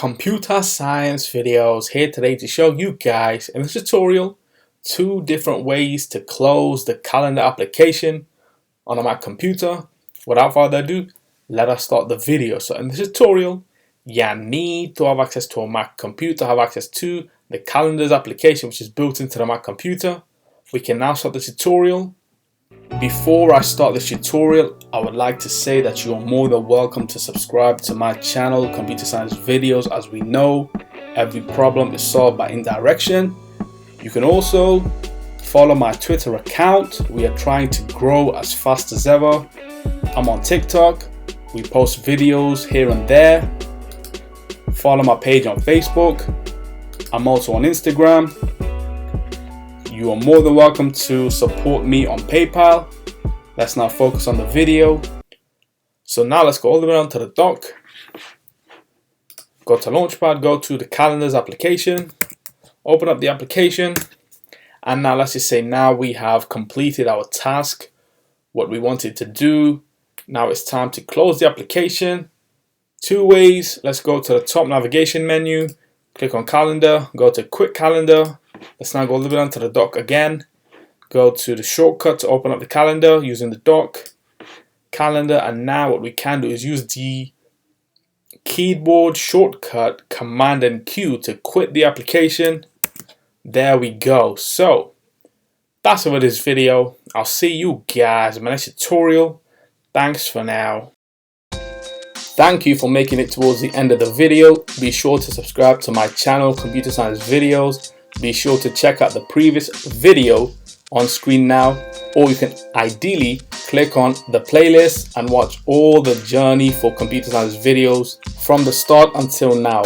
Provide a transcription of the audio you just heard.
Computer Science Videos here today to show you guys in this tutorial 2 different ways to close the calendar application on a Mac computer. Without further ado, let us start the video. So in this tutorial, you need to have access to a Mac computer, have access to the calendars application which is built into the Mac computer. We can now start the tutorial. Before I start this tutorial, I would like to say that you are more than welcome to subscribe to my channel, Computer Science Videos. As we know, every problem is solved by indirection. You can also follow my Twitter account. We are trying to grow as fast as ever. I'm on TikTok. We post videos here and there. Follow my page on Facebook. I'm also on Instagram. You are more than welcome to support me on PayPal. Let's now focus on the video. So now let's go all the way down to the dock. Go to Launchpad, go to the calendars application, open up the application, and now let's just say now we have completed our task, what we wanted to do. Now it's time to close the application. 2 ways. Let's go to the top navigation menu, click on calendar, go to quick calendar. Let's now go all the way down to the dock again. Go to the shortcut to open up the calendar using the dock calendar, and now what we can do is use the keyboard shortcut Command and Q to quit the application. There we go. So that's it for this video. I'll see you guys in my next tutorial. Thanks for now. Thank you for making it towards the end of the video. Be sure to subscribe to my channel, Computer Science Videos. Be sure to check out the previous video on screen now, or you can ideally click on the playlist and watch all the journey for Computer Science Videos from the start until now.